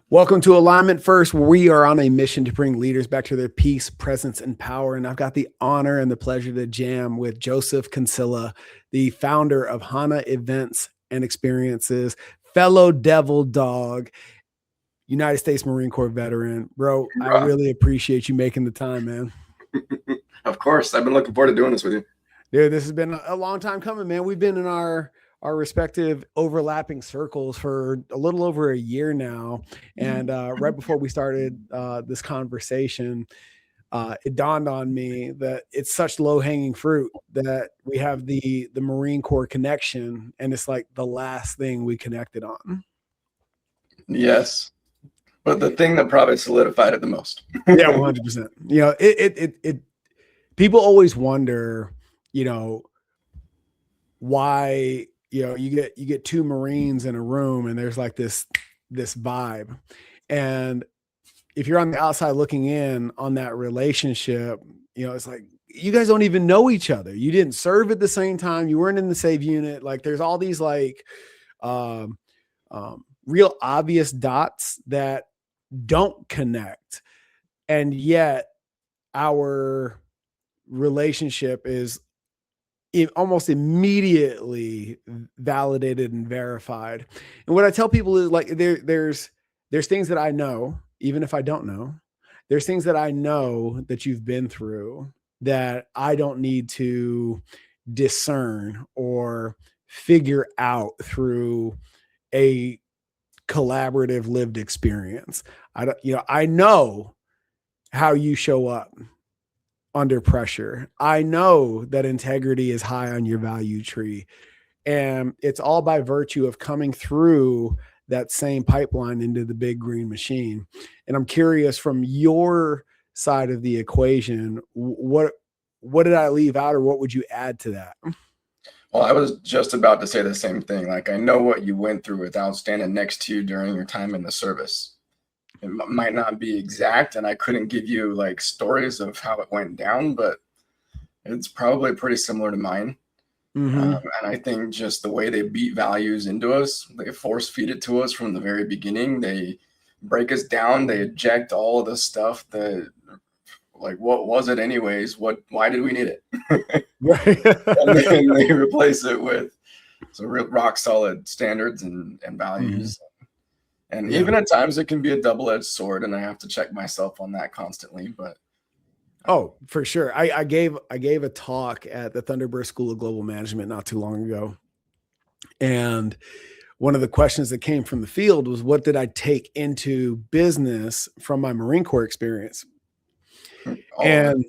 Welcome to Alignment First, where we are on a mission to bring leaders back to their peace, presence, and power. And I've got the honor and the pleasure to jam with Joseph Cancilla, the founder of Hana Events and Experiences, fellow devil dog, United States Marine Corps veteran. Bro, I really appreciate you making the time, man. Of course. I've been looking forward to doing this with you. Dude, this has been a long time coming, man. We've been in our respective overlapping circles for a little over a year now. And right before we started this conversation, it dawned on me that it's such low hanging fruit that we have the Marine Corps connection, and it's like the last thing we connected on. Yes. But the thing that probably solidified it the most. Yeah, 100%. You know, it people always wonder, you know, why, you know, you get two Marines in a room and there's like this vibe. And if you're on the outside looking in on that relationship, you know, it's like you guys don't even know each other. You didn't serve at the same time. You weren't in the same unit. Like there's all these like real obvious dots that don't connect. And yet our relationship is almost immediately validated and verified. And what I tell people is like, there's things that I know, even if I don't know, there's things that I know that you've been through that I don't need to discern or figure out through a collaborative lived experience. I know how you show up under pressure. I know that integrity is high on your value tree, and it's all by virtue of coming through that same pipeline into the big green machine. And I'm curious, from your side of the equation, what did I leave out, or what would you add to that? Well, I was just about to say the same thing. Like, I know what you went through without standing next to you during your time in the service. It might not be exact, and I couldn't give you like stories of how it went down, but it's probably pretty similar to mine. And I think just the way they beat values into us, they force feed it to us from the very beginning. They break us down. They eject all of the stuff that, like, what was it anyways? Why did we need it? Right. And then they replace it with some real rock solid standards and values. And even at times it can be a double-edged sword, and I have to check myself on that constantly. But oh, for sure. I gave a talk at the Thunderbird School of Global Management not too long ago. And one of the questions that came from the field was, what did I take into business from my Marine Corps experience? And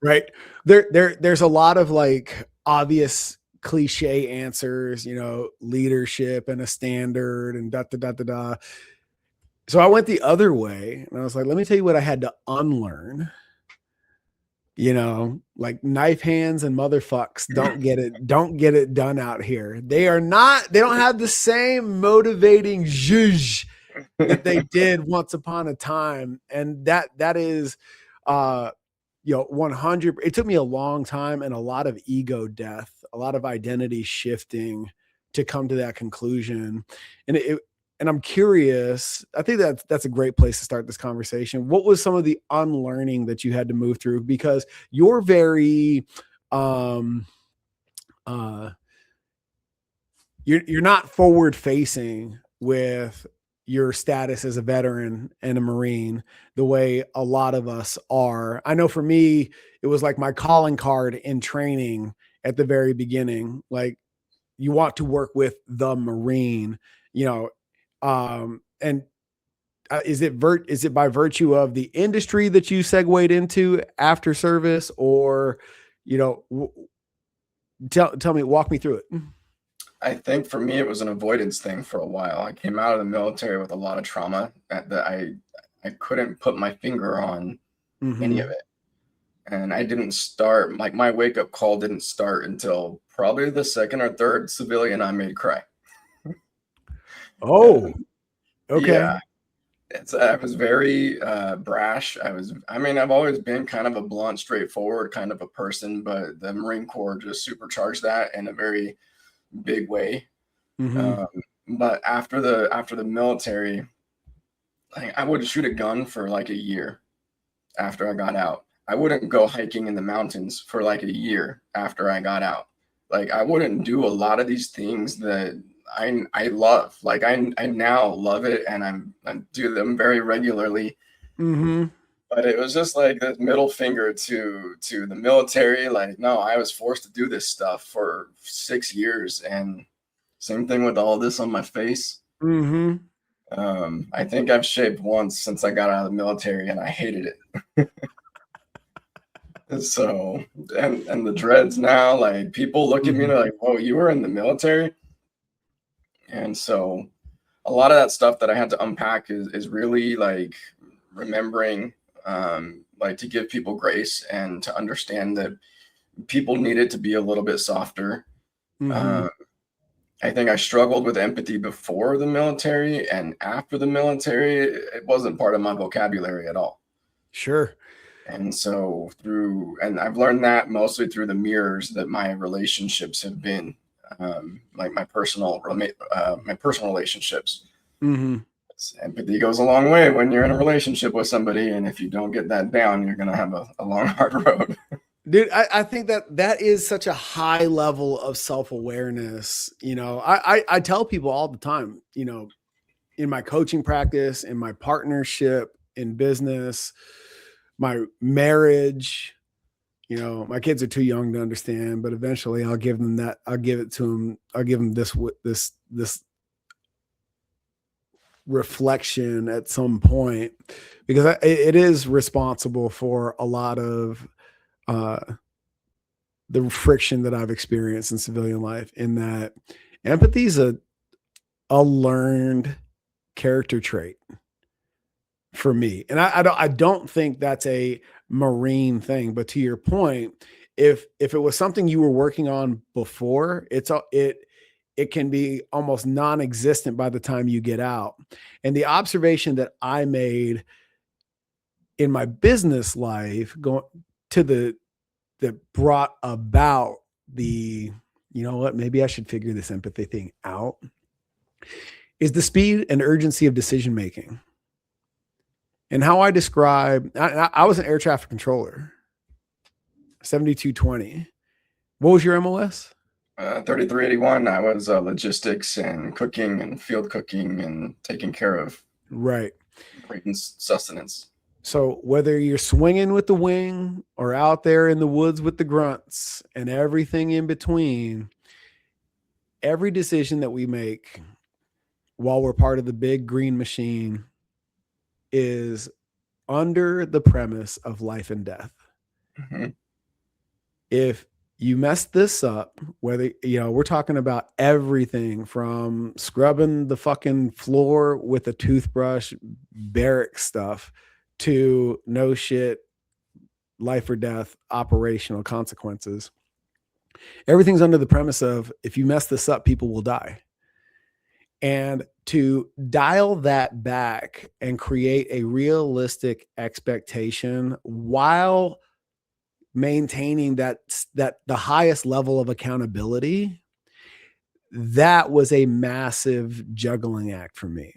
right there's a lot of like obvious cliche answers, you know, leadership and a standard and da da da da da. So I went the other way, and I was like, let me tell you what I had to unlearn. You know, like knife hands and motherfucks don't get it done out here. They don't have the same motivating zhuzh that they did once upon a time. And that is, you know, 100. It took me a long time and a lot of ego death, a lot of identity shifting to come to that conclusion. And I'm curious, I think that's a great place to start this conversation. What was some of the unlearning that you had to move through? Because you're very, you're not forward facing with your status as a veteran and a Marine the way a lot of us are. I know for me, it was like my calling card in training at the very beginning. Like, you want to work with the Marine, you know, and is it by virtue of the industry that you segued into after service, or, you know, tell me, walk me through it. I think for me, it was an avoidance thing for a while. I came out of the military with a lot of trauma that I couldn't put my finger on any of it. And I didn't start, like, my wake-up call didn't start until probably the second or third civilian I made cry. Oh, okay. Yeah. I was very brash. I've always been kind of a blunt, straightforward kind of a person, but the Marine Corps just supercharged that in a very big way. But after the military, like, I would shoot a gun for like a year after I got out. I wouldn't go hiking in the mountains for like a year after I got out. Like, I wouldn't do a lot of these things that I love. Like, I now love it, and I do them very regularly. Mm-hmm. But it was just like this middle finger to the military. Like, no, I was forced to do this stuff for 6 years, and same thing with all this on my face. Mm-hmm. I think I've shaved once since I got out of the military, and I hated it. So, and the dreads now, like, people look at me and they're like, "Whoa, you were in the military?" And so, a lot of that stuff that I had to unpack is really like remembering, like, to give people grace and to understand that people needed to be a little bit softer. Mm-hmm. Uh, I think I struggled with empathy before the military, and after the military, it wasn't part of my vocabulary at all. Sure. And so and I've learned that mostly through the mirrors that my relationships have been, like my personal relationships. Mm-hmm. Empathy goes a long way when you're in a relationship with somebody, and if you don't get that down, you're gonna have a long, hard road. Dude, I think that is such a high level of self-awareness. I tell people all the time, in my coaching practice, in my partnership, in business, my marriage, my kids are too young to understand, but eventually I'll give them that. I'll give it to them. I'll give them this reflection at some point, because it is responsible for a lot of uh, the friction that I've experienced in civilian life, in that empathy is a learned character trait for me. And I don't think that's a Marine thing, but to your point, if it was something you were working on before, it can be almost non-existent by the time you get out. And the observation that I made in my business life going to that brought about maybe I should figure this empathy thing out, is the speed and urgency of decision making. And how I describe, I was an air traffic controller, 7220. What was your MOS? 3381. I was logistics and cooking and field cooking and taking care of Right. sustenance. So whether you're swinging with the wing or out there in the woods with the grunts and everything in between, every decision that we make while we're part of the big green machine is under the premise of life and death. Mm-hmm. If you mess this up, whether, we're talking about everything from scrubbing the fucking floor with a toothbrush, barrack stuff, to no shit, life or death, operational consequences. Everything's under the premise of, if you mess this up, people will die. And to dial that back and create a realistic expectation while maintaining that the highest level of accountability, that was a massive juggling act for me.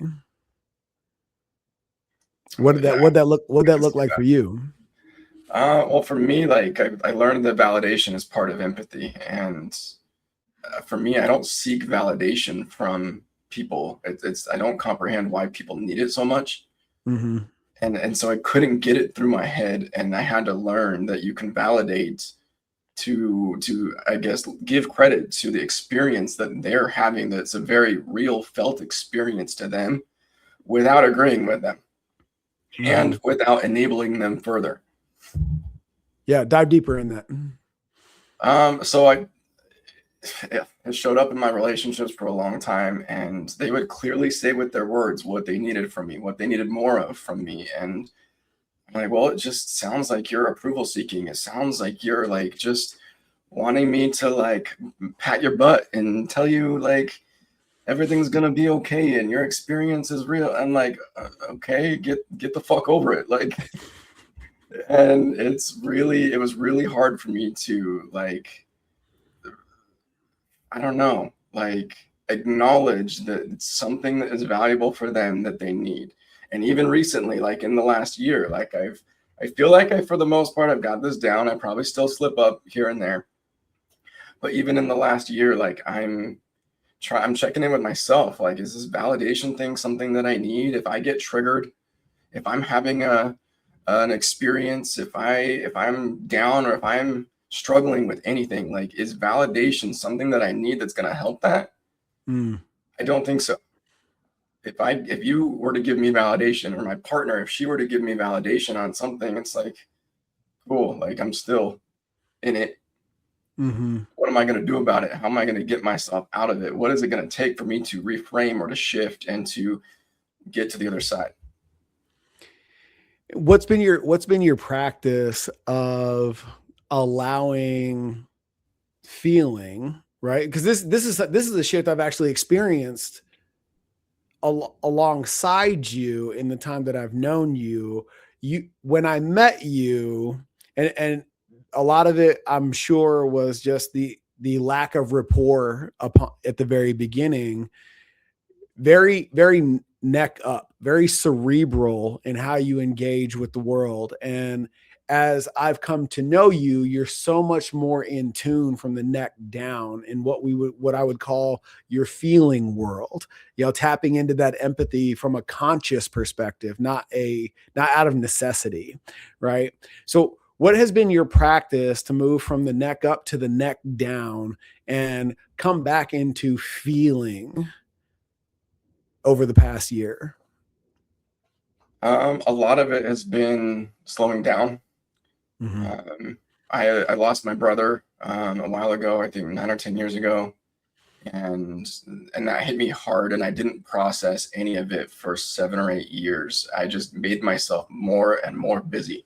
What did that look like for you? Well, for me, like, I learned that validation is part of empathy, and for me, I don't seek validation from people. I don't comprehend why people need it so much. Mm-hmm. And so I couldn't get it through my head, and I had to learn that you can validate to I guess give credit to the experience that they're having, that's a very real felt experience to them, without agreeing with them. Mm-hmm. And without enabling them further. Yeah, dive deeper in that. So it showed up in my relationships for a long time, and they would clearly say with their words what they needed from me, what they needed more of from me. And I'm like, well, it just sounds like you're approval seeking. It sounds like you're like just wanting me to like pat your butt and tell you like everything's gonna be okay and your experience is real. I'm like, okay, get the fuck over it. Like, and it was really hard for me to like, I don't know, like, acknowledge that it's something that is valuable for them that they need. And even recently, like in the last year, like I feel like for the most part, I've got this down. I probably still slip up here and there. But even in the last year, like I'm checking in with myself. Like, is this validation thing something that I need? If I get triggered, if I'm having an experience, if I'm down, or if I'm struggling with anything, like, is validation something that I need that's going to help that? I don't think so. If you were to give me validation, or my partner, if she were to give me validation on something, it's like, cool, like I'm still in it. What am I going to do about it? How am I going to get myself out of it? What is it going to take for me to reframe or to shift and to get to the other side? What's been your practice of allowing feeling, right? Because this is a shift I've actually experienced alongside you in the time that I've known you. When I met you, and a lot of it, I'm sure, was just the lack of rapport at the very beginning. Very, very neck up, very cerebral in how you engage with the world. And as I've come to know you, you're so much more in tune from the neck down in what I would call your feeling world, tapping into that empathy from a conscious perspective, not out of necessity. Right. So what has been your practice to move from the neck up to the neck down and come back into feeling over the past year? A lot of it has been slowing down. I lost my brother a while ago, I think 9 or 10 years ago, and that hit me hard, and I didn't process any of it for 7 or 8 years. I just made myself more and more busy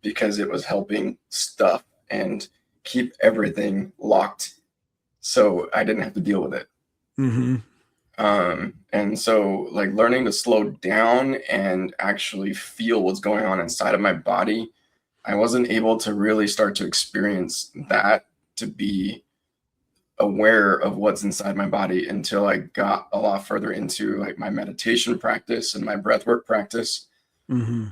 because it was helping stuff and keep everything locked so I didn't have to deal with it. And so, like, learning to slow down and actually feel what's going on inside of my body, I wasn't able to really start to experience that, to be aware of what's inside my body, until I got a lot further into like my meditation practice and my breathwork practice. I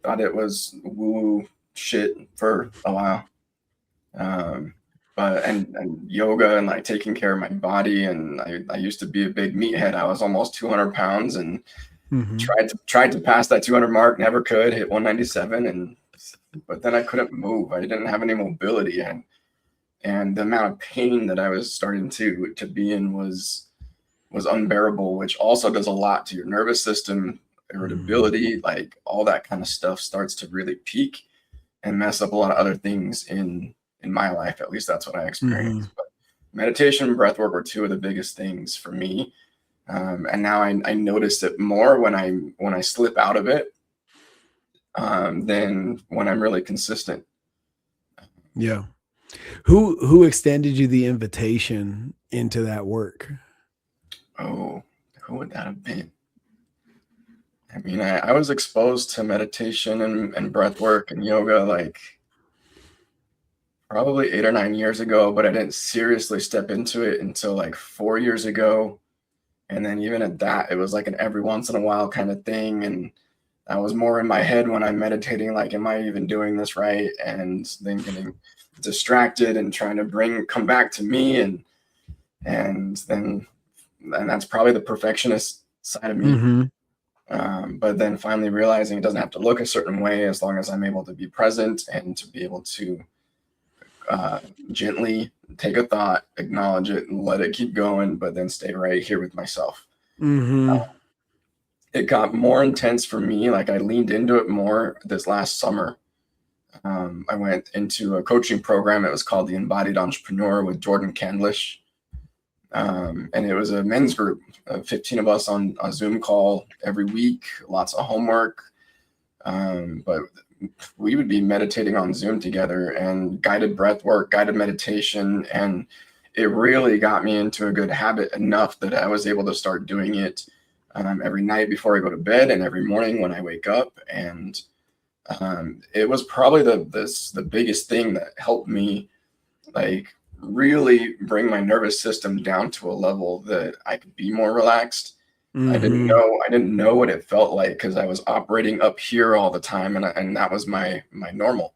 thought it was woo shit for a while. But yoga and like taking care of my body, and I used to be a big meathead. I was almost 200 pounds and tried to pass that 200 mark, never could, hit 197, but then I couldn't move. I didn't have any mobility, and the amount of pain that I was starting to be in was unbearable, which also does a lot to your nervous system, irritability, like all that kind of stuff starts to really peak and mess up a lot of other things in my life. At least that's what I experienced. But meditation and breathwork were two of the biggest things for me. And now I notice it more when I slip out of it than when I'm really consistent. Yeah. Who extended you the invitation into that work? Oh, who would that have been? I mean, I was exposed to meditation and breathwork and yoga like probably 8 or 9 years ago, but I didn't seriously step into it until like 4 years ago. And then even at that, it was like an every once in a while kind of thing. And I was more in my head when I'm meditating, like, am I even doing this right? And then getting distracted and trying to come back to me. And that's probably the perfectionist side of me. But then finally realizing it doesn't have to look a certain way as long as I'm able to be present and to be able to gently take a thought, acknowledge it, and let it keep going, but then stay right here with myself. It got more intense for me. Like, I leaned into it more this last summer. I went into a coaching program. It was called the Embodied Entrepreneur with Jordan Candlish. And it was a men's group, 15 of us on a Zoom call every week, lots of homework. But we would be meditating on Zoom together, and guided breath work, guided meditation. And it really got me into a good habit enough that I was able to start doing it every night before I go to bed and every morning when I wake up. And it was probably the biggest thing that helped me, like, really bring my nervous system down to a level that I could be more relaxed Mm-hmm. I didn't know what it felt like because I was operating up here all the time, and that was my normal.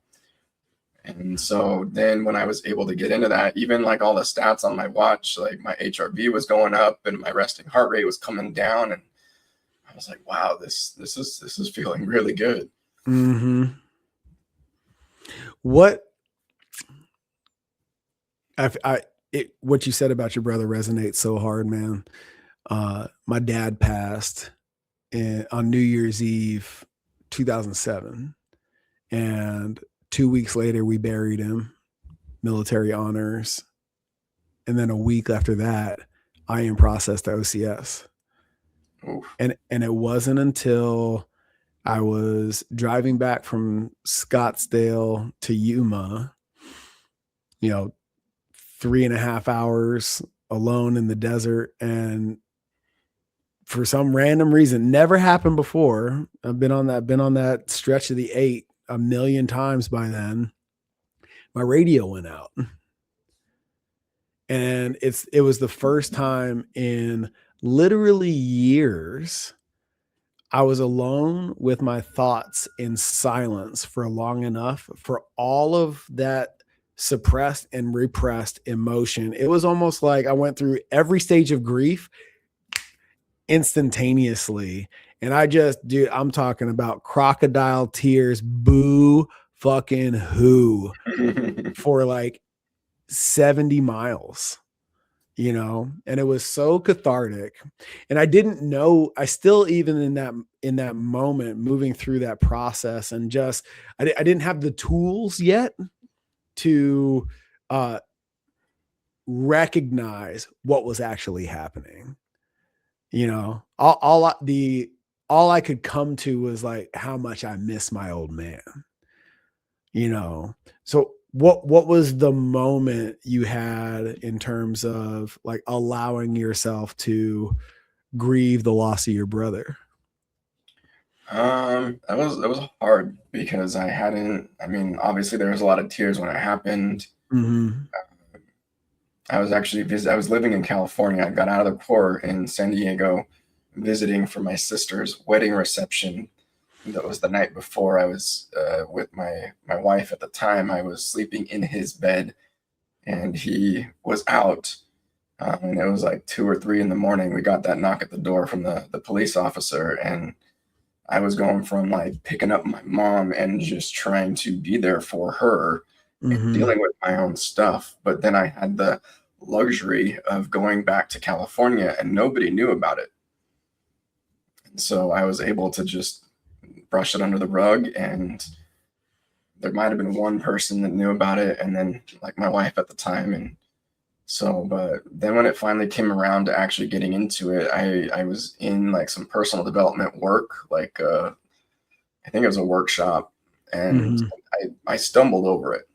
And so then when I was able to get into that, even like all the stats on my watch, like my HRV was going up and my resting heart rate was coming down, and I was like, wow, this is feeling really good. Mm-hmm. What what you said about your brother resonates so hard, man. My dad passed on New Year's Eve, 2007, and 2 weeks later we buried him, military honors, and then a week after that, I am processed to OCS. Oof. And it wasn't until I was driving back from Scottsdale to Yuma, you know, 3.5 hours alone in the desert. And for some random reason, never happened before. I've been on that stretch of the 8 a million times by then. My radio went out. And it was the first time in literally years I was alone with my thoughts in silence for long enough for all of that suppressed and repressed emotion. It was almost like I went through every stage of grief instantaneously. And dude, I'm talking about crocodile tears, boo fucking who, for like 70 miles. And it was so cathartic. And I didn't know, I still, even in that moment, moving through that process, and just I didn't have the tools yet to recognize what was actually happening. All I could come to was like how much I miss my old man. So what was the moment you had in terms of like allowing yourself to grieve the loss of your brother? That was hard because I mean, obviously there was a lot of tears when it happened. Mm-hmm. I was living in California. I got out of the Corps in San Diego, visiting for my sister's wedding reception. That was the night before. I was with my wife at the time. I was sleeping in his bed, and he was out. And it was like 2 or 3 in the morning. We got that knock at the door from the police officer, and I was going from like picking up my mom and just trying to be there for her and Mm-hmm. dealing with my own stuff. But then I had the luxury of going back to California and nobody knew about it. And so I was able to just brush it under the rug, and there might have been one person that knew about it, and then like my wife at the time. And so, but then when it finally came around to actually getting into it, I was in like some personal development work, like I think it was a workshop, and Mm-hmm. I stumbled over it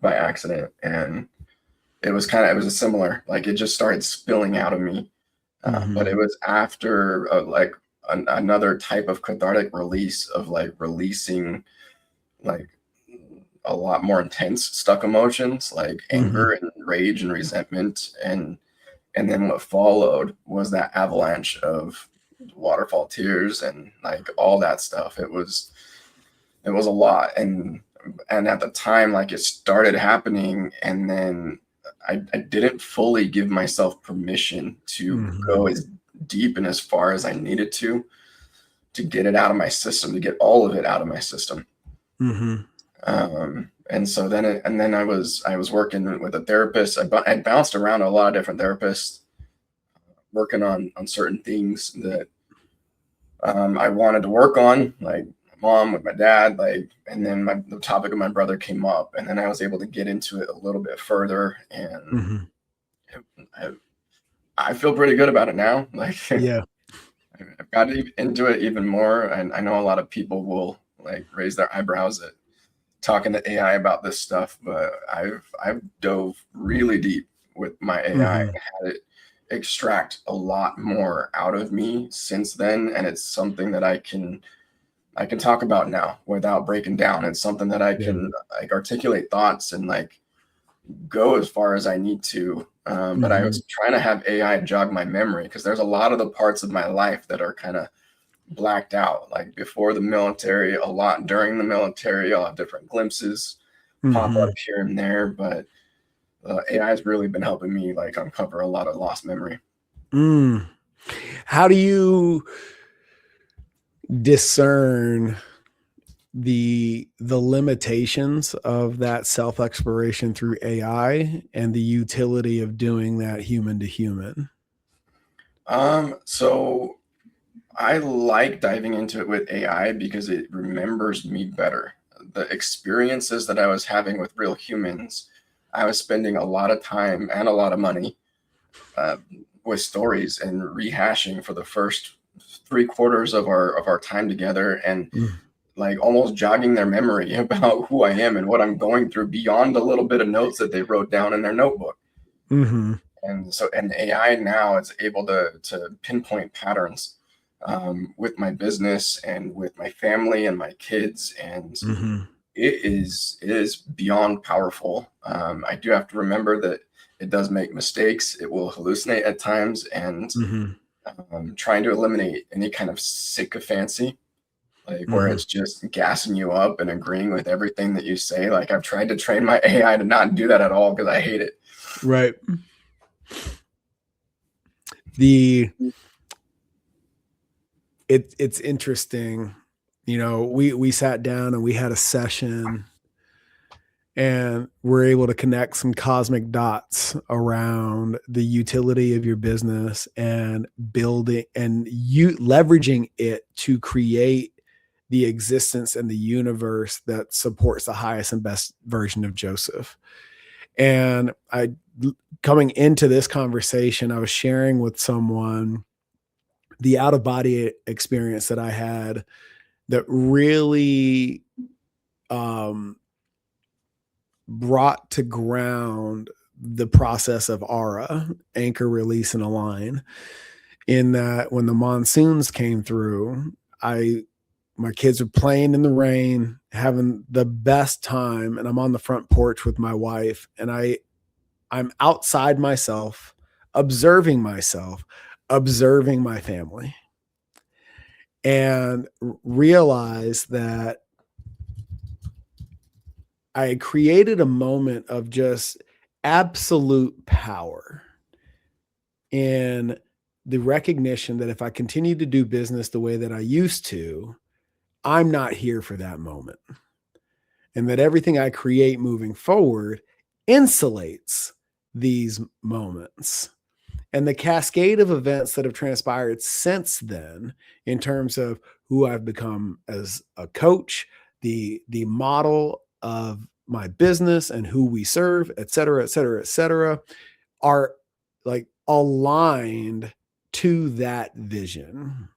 by accident, and it was a similar, like it just started spilling out of me. But Mm-hmm. it was after like another type of cathartic release of like releasing like a lot more intense stuck emotions like Mm-hmm. anger and rage and resentment, and then what followed was that avalanche of waterfall tears and like all that stuff. It was a lot, and at the time like it started happening, and then I didn't fully give myself permission to Mm-hmm. go as deep and as far as I needed to get it out of my system, to get all of it out of my system. Mm-hmm. And so then I was working with a therapist. I bounced around a lot of different therapists, working on certain things that I wanted to work on, like my mom with my dad, like, and then the topic of my brother came up, and then I was able to get into it a little bit further, and Mm-hmm. I, I feel pretty good about it now. Like Yeah. I've got into it even more, and I know a lot of people will like raise their eyebrows at talking to AI about this stuff, but I've dove really deep with my AI Mm-hmm. and had it extract a lot more out of me since then, and it's something that I can talk about now without breaking down. It's something that I Yeah. can like articulate thoughts and like go as far as I need to But I was trying to have AI jog my memory because there's a lot of the parts of my life that are kind of blacked out. Like before the military, a lot during the military, I'll have different glimpses pop up here and there. But AI has really been helping me like uncover a lot of lost memory. How do you discern the limitations of that self-exploration through AI and the utility of doing that human to human? So I like diving into it with AI because it remembers me better. The experiences that I was having with real humans, I was spending a lot of time and a lot of money with stories and rehashing for the first 3/4 of our time together, and like almost jogging their memory about who I am and what I'm going through beyond a little bit of notes that they wrote down in their notebook. And so, and AI now is able to pinpoint patterns with my business and with my family and my kids, and it is beyond powerful. I do have to remember that it does make mistakes. It will hallucinate at times, and trying to eliminate any kind of sycophancy, like where it's just gassing you up and agreeing with everything that you say. Like I've tried to train my AI to not do that at all because I hate it. Right. It's interesting. We sat down and we had a session, and we're able to connect some cosmic dots around the utility of your business and building and you leveraging it to create the existence and the universe that supports the highest and best version of Joseph. And coming into this conversation, I was sharing with someone the out of body experience that I had that really brought to ground the process of aura, anchor, release, and align. In that, when the monsoons came through, my kids are playing in the rain, having the best time, and I'm on the front porch with my wife, and I'm outside myself, observing my family, and realize that I created a moment of just absolute power in the recognition that if I continue to do business the way that I used to, I'm not here for that moment. And that everything I create moving forward insulates these moments. And the cascade of events that have transpired since then, in terms of who I've become as a coach, the model of my business and who we serve, et cetera, et cetera, et cetera, are like aligned to that vision.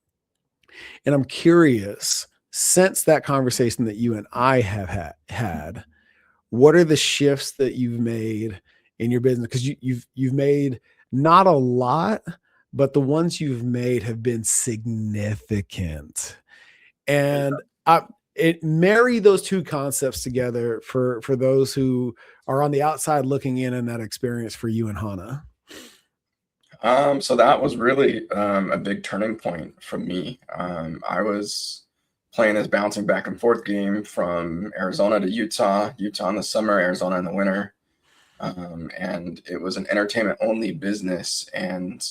And I'm curious, since that conversation that you and I have had, what are the shifts that you've made in your business? Because you've made not a lot, but the ones you've made have been significant. And marry those two concepts together for those who are on the outside looking in that experience for you and Hana. So that was really a big turning point for me. I was playing this bouncing back and forth game from Arizona to Utah in the summer, Arizona in the winter. And it was an entertainment only business. And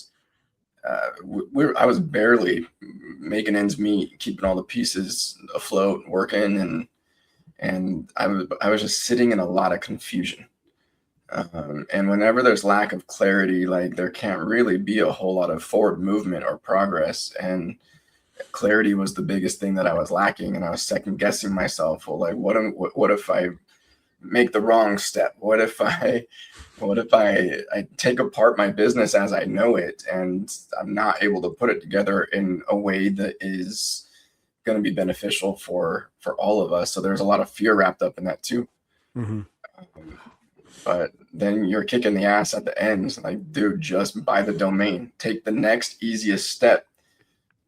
I was barely making ends meet, keeping all the pieces afloat, working. And I was just sitting in a lot of confusion. And whenever there's lack of clarity, like there can't really be a whole lot of forward movement or progress. And clarity was the biggest thing that I was lacking. And I was second guessing myself. Well, like, what if I make the wrong step? What if I take apart my business as I know it, and I'm not able to put it together in a way that is going to be beneficial for all of us? So there's a lot of fear wrapped up in that too. But then you're kicking the ass at the end. Like, dude, just buy the domain, take the next easiest step.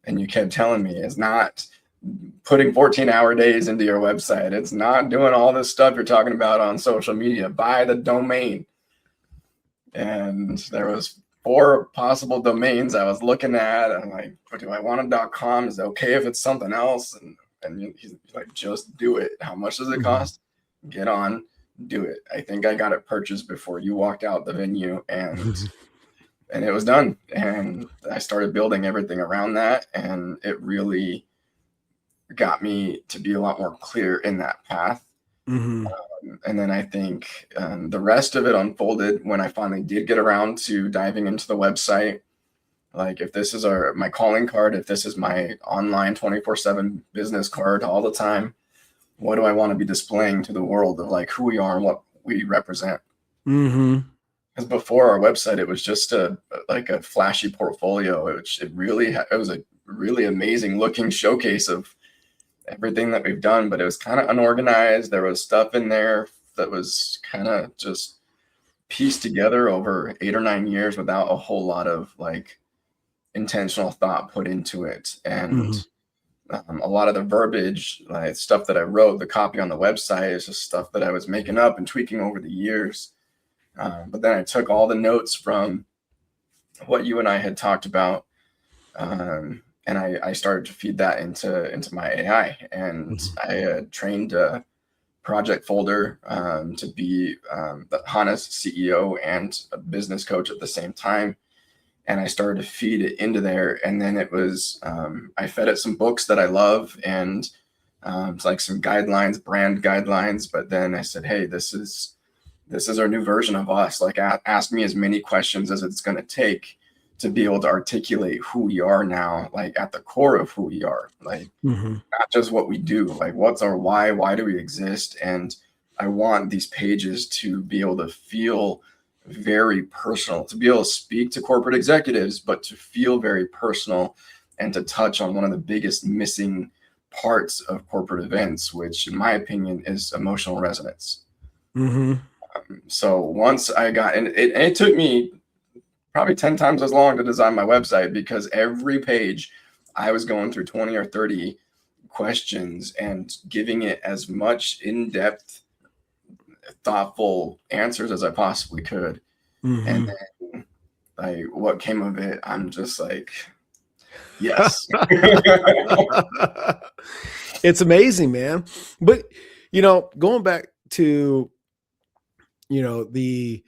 And you kept telling me it's not putting 14-hour days into your website. It's not doing all this stuff you're talking about on social media. Buy the domain. and there was 4 possible domains I was looking at. I'm like, do I want a .com? Is it okay if it's something else? And he's like, just do it. How much does it cost? Get on, do it. I think I got it purchased before you walked out the venue, and it was done. And I started building everything around that, and it really got me to be a lot more clear in that path. And then I think the rest of it unfolded when I finally did get around to diving into the website. Like, if this is my calling card, if this is my online 24/7 business card all the time, what do I want to be displaying to the world of like who we are and what we represent? Because before our website, it was just a flashy portfolio. It was a really amazing looking showcase of everything that we've done, but it was kind of unorganized. There was stuff in there that was kind of just pieced together over 8 or 9 years without a whole lot of like intentional thought put into it. And a lot of the verbiage, like stuff that I wrote, the copy on the website is just stuff that I was making up and tweaking over the years. But then I took all the notes from what you and I had talked about, and I started to feed that into my AI. And I trained a project folder to be the Hana's CEO and a business coach at the same time. And I started to feed it into there. And then it was, I fed it some books that I love, and it's like some guidelines, brand guidelines. But then I said, hey, this is our new version of us. Like, ask me as many questions as it's going to take to be able to articulate who we are now, like at the core of who we are, like not just what we do, like what's our why do we exist? And I want these pages to be able to feel very personal, to be able to speak to corporate executives, but to feel very personal and to touch on one of the biggest missing parts of corporate events, which in my opinion is emotional resonance. So once I got, and it took me probably 10 times as long to design my website, because every page I was going through 20 or 30 questions and giving it as much in-depth, thoughtful answers as I possibly could. And then like what came of it, I'm just like, yes. It's amazing, man. But, going back to, the,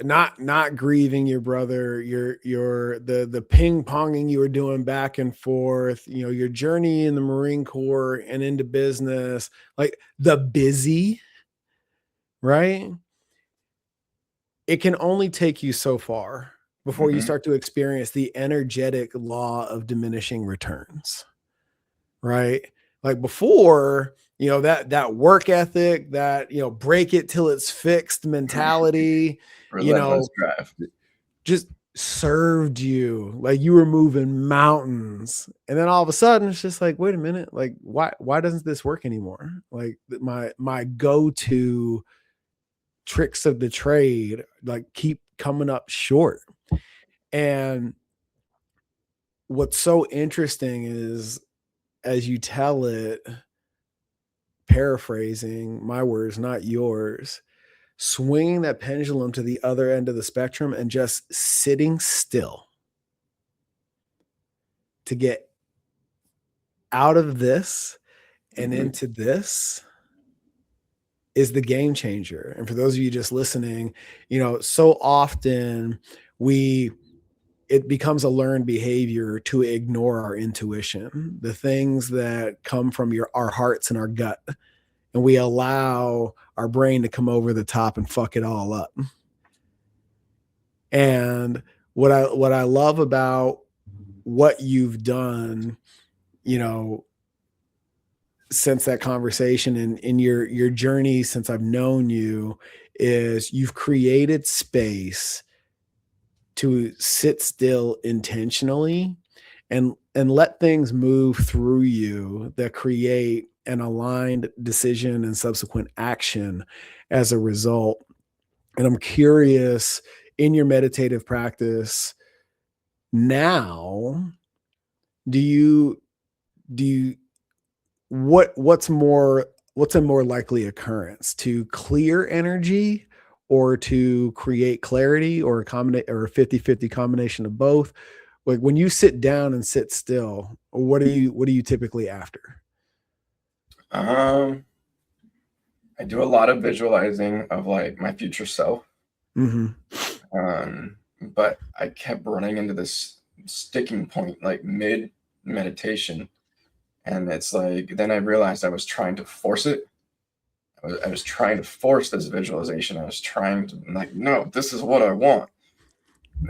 not grieving your brother, the ping ponging you were doing back and forth, your journey in the Marine Corps and into business, like the busy, right? It can only take you so far before you start to experience the energetic law of diminishing returns, right? Like before, that work ethic, that, break it till it's fixed mentality, Relentless drive. just served you. Like you were moving mountains. And then all of a sudden it's just like, wait a minute, like why doesn't this work anymore? Like my go-to tricks of the trade like keep coming up short. And what's so interesting is, as you tell it, paraphrasing my words, not yours, swinging that pendulum to the other end of the spectrum and just sitting still to get out of this and into this is the game changer. And for those of you just listening, so often it becomes a learned behavior to ignore our intuition, the things that come from our hearts and our gut. And we allow our brain to come over the top and fuck it all up. And what I love about what you've done, since that conversation and in your journey since I've known you, is you've created space to sit still intentionally and let things move through you that create an aligned decision and subsequent action as a result. And I'm curious, in your meditative practice now, what's a more likely occurrence, to clear energy or to create clarity, or a 50-50 combination of both? Like when you sit down and sit still, what are you typically after? I do a lot of visualizing of like my future self. Mm-hmm. But I kept running into this sticking point like mid meditation. And it's like, then I realized I was trying to force it. I was trying to force this visualization. I was trying to, like, no, this is what I want.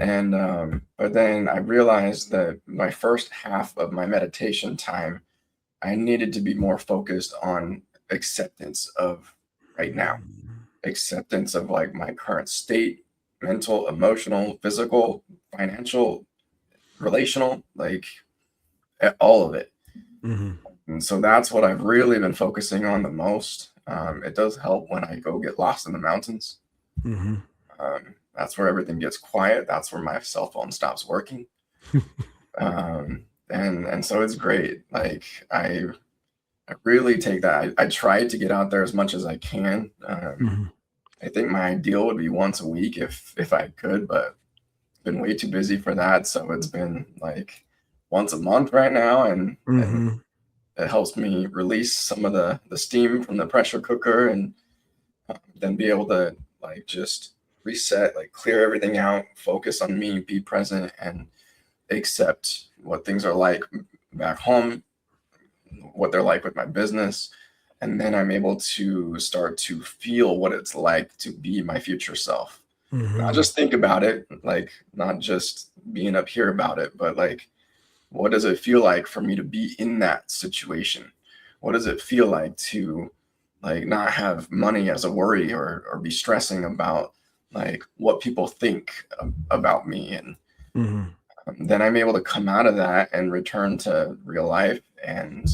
And, but then I realized that my first half of my meditation time, I needed to be more focused on acceptance of right now, acceptance of like my current state, mental, emotional, physical, financial, relational, like all of it. Mm-hmm. And so that's what I've really been focusing on the most. It does help when I go get lost in the mountains. Mm-hmm. That's where everything gets quiet. That's where my cell phone stops working. And so it's great. Like I really take that. I try to get out there as much as I can. Mm-hmm. I think my ideal would be once a week if I could, but I've been way too busy for that. So it's been like once a month right now, and Mm-hmm. it helps me release some of the steam from the pressure cooker, and then be able to like just reset, like clear everything out, focus on me, be present, and accept what things are like back home, what they're like with my business. And then I'm able to start to feel what it's like to be my future self. Not Mm-hmm. just think about it, like not just being up here about it, but like, what does it feel like for me to be in that situation? What does it feel like to like not have money as a worry, or be stressing about like what people think about me? And Mm-hmm. then I'm able to come out of that and return to real life, and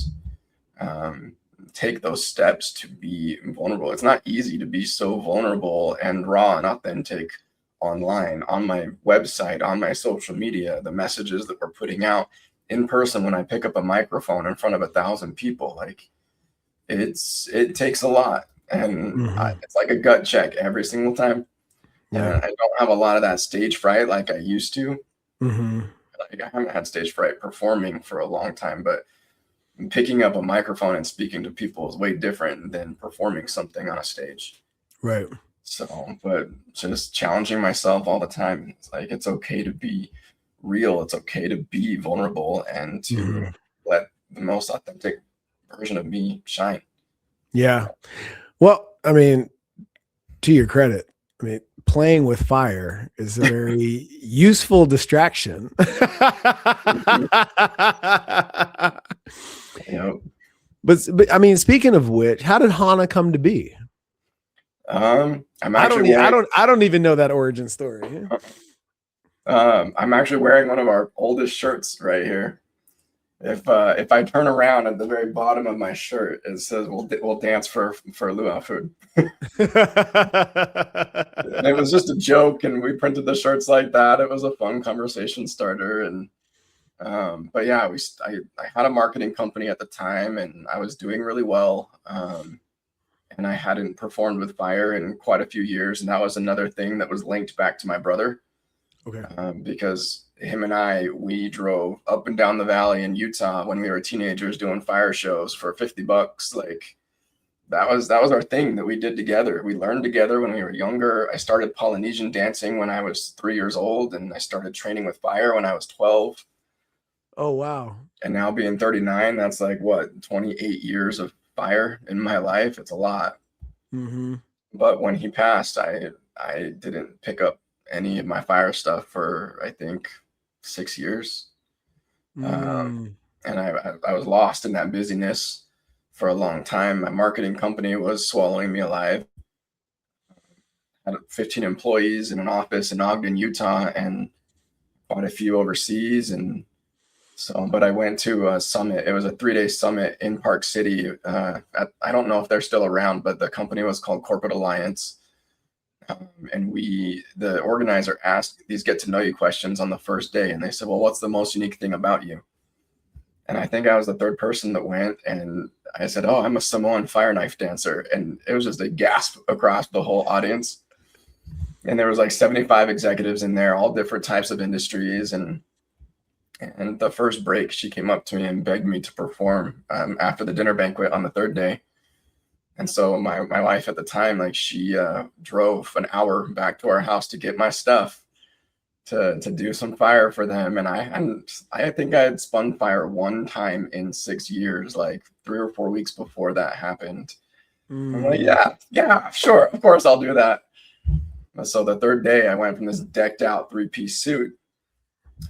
um, take those steps to be vulnerable. It's not easy to be so vulnerable and raw and authentic online, on my website, on my social media, the messages that we're putting out in person. When I pick up a microphone in front of 1,000 people, like it takes a lot, and Mm-hmm. it's like a gut check every single time. Yeah. I don't have a lot of that stage fright like I used to. Mm-hmm. Like I haven't had stage fright performing for a long time, but picking up a microphone and speaking to people is way different than performing something on a stage. Right. So, but just challenging myself all the time. It's like it's okay to be real. It's okay to be vulnerable, and to Mm-hmm. let the most authentic version of me shine. Yeah. Well, I mean, to your credit, I mean, playing with fire is a very useful distraction. Mhm. You know, But I mean, speaking of which, how did Hana come to be? I'm actually wearing I don't even know that origin story. I'm actually wearing one of our oldest shirts right here. If I turn around at the very bottom of my shirt, it says we'll dance for luau food. And it was just a joke, and we printed the shirts like that. It was a fun conversation starter. And but yeah, I had a marketing company at the time, and I was doing really well. And I hadn't performed with fire in quite a few years, and that was another thing that was linked back to my brother. Okay. Because him and we drove up and down the valley in Utah when we were teenagers doing fire shows for $50. Like that was our thing that we did together. We learned together when we were younger. I started Polynesian dancing when I was 3 years old, and I started training with fire when I was 12. Oh wow. And now being 39, that's like what, 28 years of fire in my life. It's a lot. Mm-hmm. But when he passed, I didn't pick up any of my fire stuff for I think 6 years. Um, Mm. and I was lost in that busyness for a long time. My marketing company was swallowing me alive. I had 15 employees in an office in Ogden, Utah, and quite a few overseas. And so, but I went to a summit. It was a 3-day summit in Park City. I don't know if they're still around, but the company was called Corporate Alliance. And the organizer asked these get to know you questions on the first day. And they said, well, what's the most unique thing about you? And I think I was the third person that went, and I said, oh, I'm a Samoan fire knife dancer. And it was just a gasp across the whole audience. And there was like 75 executives in there, all different types of industries. And the first break, she came up to me and begged me to perform after the dinner banquet on the third day. And so my wife at the time, like she drove an hour back to our house to get my stuff to do some fire for them. And I think I had spun fire one time in 6 years, like 3 or 4 weeks before that happened. I'm like, yeah, sure, of course I'll do that. So the third day, I went from this decked out 3-piece suit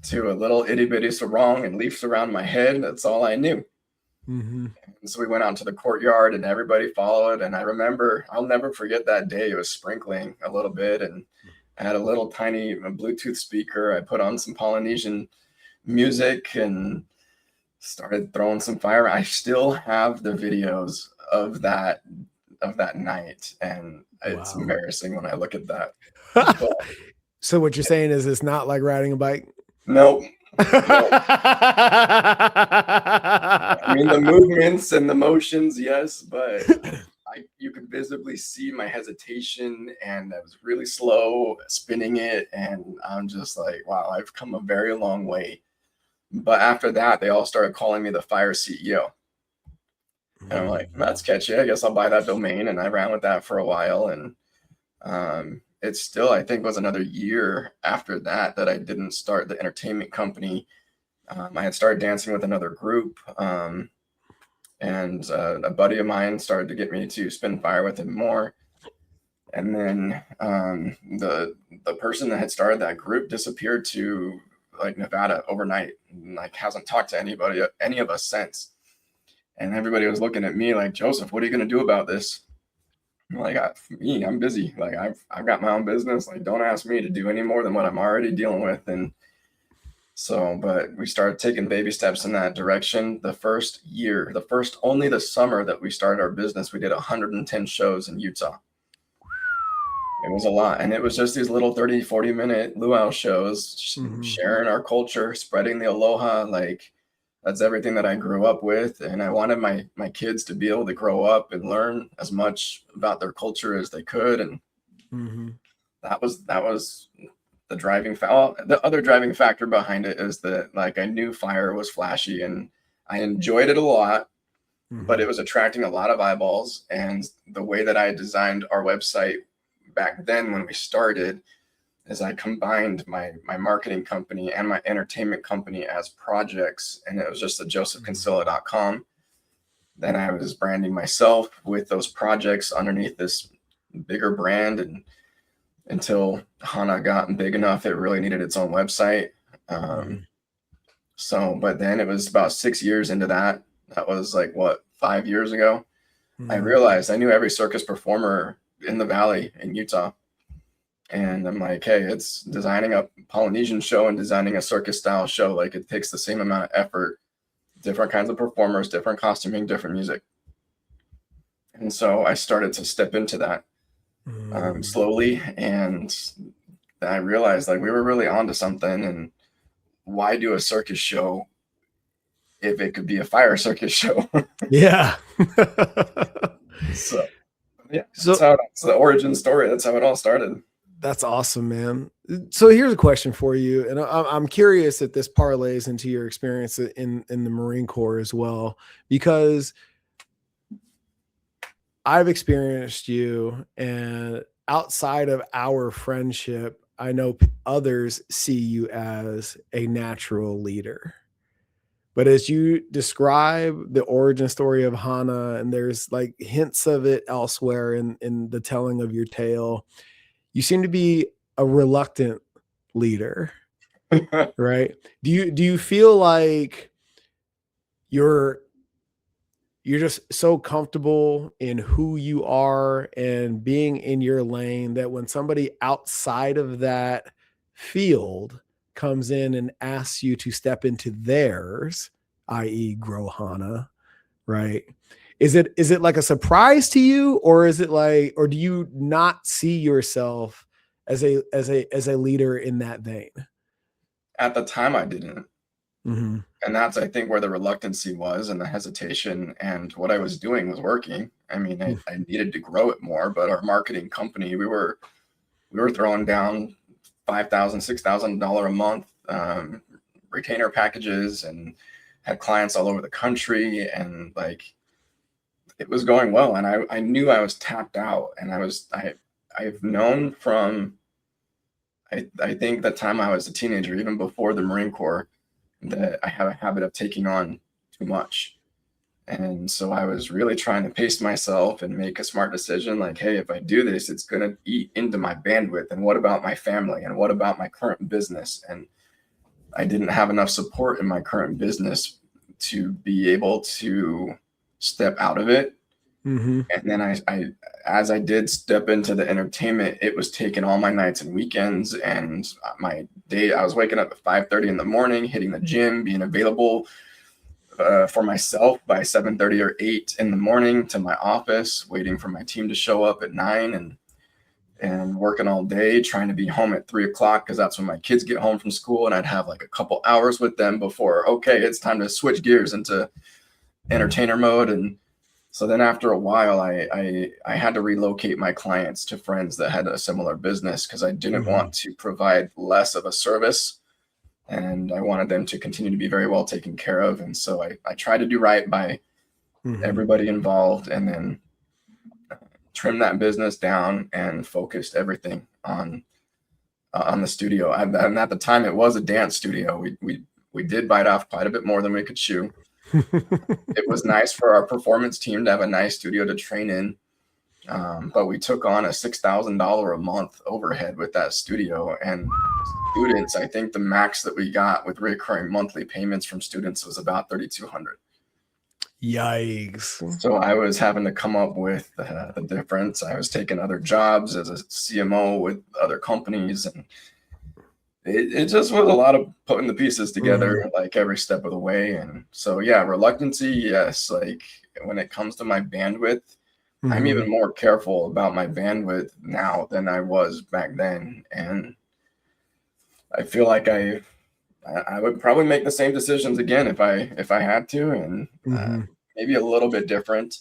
to a little itty bitty sarong and leaves around my head. That's all I knew. And so we went out to the courtyard and everybody followed. And I remember, I'll never forget that day. It was sprinkling a little bit, and I had a little tiny Bluetooth speaker. I put on some Polynesian music and started throwing some fire. I still have the videos of that night, and it's embarrassing when I look at that. But, so what you're saying is it's not like riding a bike? Nope. I mean, the movements and the motions, yes, but you could visibly see my hesitation, and I was really slow spinning it. And I'm just like, wow, I've come a very long way. But after that, they all started calling me the Fire CEO. And I'm like, that's catchy. I guess I'll buy that domain. And I ran with that for a while. And it still, I think, was another year after that I didn't start the entertainment company. I had started dancing with another group. And a buddy of mine started to get me to spin fire with him more. And then the person that had started that group disappeared to like Nevada overnight, and like hasn't talked to any of us since. And everybody was looking at me like, Joseph, what are you going to do about this? I'm like, I'm busy. Like I've got my own business. Like, don't ask me to do any more than what I'm already dealing with. And so, but we started taking baby steps in that direction. The first year, only the summer that we started our business, we did 110 shows in Utah. It was a lot. And it was just these little 30, 40-minute luau shows, sharing our culture, spreading the aloha. Like, that's everything that I grew up with. And I wanted my kids to be able to grow up and learn as much about their culture as they could. And that was the driving factor. The other driving factor behind it is that, like, I knew fire was flashy and I enjoyed it a lot, but it was attracting a lot of eyeballs. And the way that I designed our website back then when we started is I combined my marketing company and my entertainment company as projects, and it was just the josephcancilla.com. Then I was branding myself with those projects underneath this bigger brand, and until Hana got big enough, it really needed its own website. But then it was about 6 years into that. That was like, 5 years ago. I realized I knew every circus performer in the Valley in Utah. And I'm like, hey, it's designing a Polynesian show and designing a circus style show. Like, it takes the same amount of effort, different kinds of performers, different costuming, different music. And so I started to step into that slowly. And I realized, like, we were really onto something. And why do a circus show if it could be a fire circus show? Yeah. So that's the origin story. That's how it all started. That's awesome, man. So here's a question for you. And I'm curious if this parlays into your experience in the Marine Corps as well, because I've experienced you, and outside of our friendship, I know others see you as a natural leader. But as you describe the origin story of Hana, and there's like hints of it elsewhere in the telling of your tale, you seem to be a reluctant leader, right? Do you feel like you're just so comfortable in who you are and being in your lane that when somebody outside of that field comes in and asks you to step into theirs, i.e. grow Hana, right? Is it like a surprise to you, or is it like, or do you not see yourself as a leader in that vein? At the time, I didn't. And that's, I think, where the reluctancy was, and the hesitation, and what I was doing was working. I mean, I needed to grow it more, but our marketing company, we were we were throwing down $5,000, $6,000 a month retainer packages, and had clients all over the country, and like it was going well. And I knew I was tapped out, and I've known from I think the time I was a teenager, even before the Marine Corps, that I have a habit of taking on too much. And so I was really trying to pace myself and make a smart decision like, hey, if I do this, it's going to eat into my bandwidth. And what about my family? And what about my current business? And I didn't have enough support in my current business to be able to step out of it. Mm-hmm. And then as I did step into the entertainment, it was taking all my nights and weekends, and my day. I was waking up at 5:30 in the morning, hitting the gym, being available for myself by 7:30 or 8 in the morning to my office, waiting for my team to show up at 9, and working all day, trying to be home at 3 o'clock because that's when my kids get home from school, and I'd have like a couple hours with them before, okay, it's time to switch gears into entertainer mode. And so then after a while, I had to relocate my clients to friends that had a similar business because I didn't want to provide less of a service, and I wanted them to continue to be very well taken care of. And so I tried to do right by everybody involved, and then trim that business down and focused everything on the studio. And at the time, it was a dance studio. We did bite off quite a bit more than we could chew. It was nice for our performance team to have a nice studio to train in, but we took on a $6,000 a month overhead with that studio. And students, I think the max that we got with recurring monthly payments from students was about $3,200. Yikes. So I was having to come up with the difference. I was taking other jobs as a CMO with other companies, and it just was a lot of putting the pieces together, like every step of the way. And so, yeah, reluctancy, yes. Like when it comes to my bandwidth, I'm even more careful about my bandwidth now than I was back then. And I feel like I would probably make the same decisions again if I had to, and maybe a little bit different.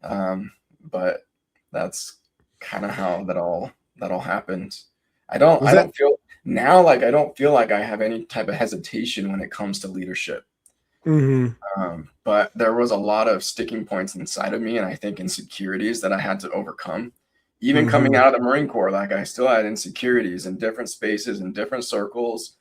But that's kind of how that all happened. I don't feel now like I don't feel like I have any type of hesitation when it comes to leadership. But there was a lot of sticking points inside of me, and I think insecurities that I had to overcome. Even coming out of the Marine Corps, like I still had insecurities in different spaces and different circles,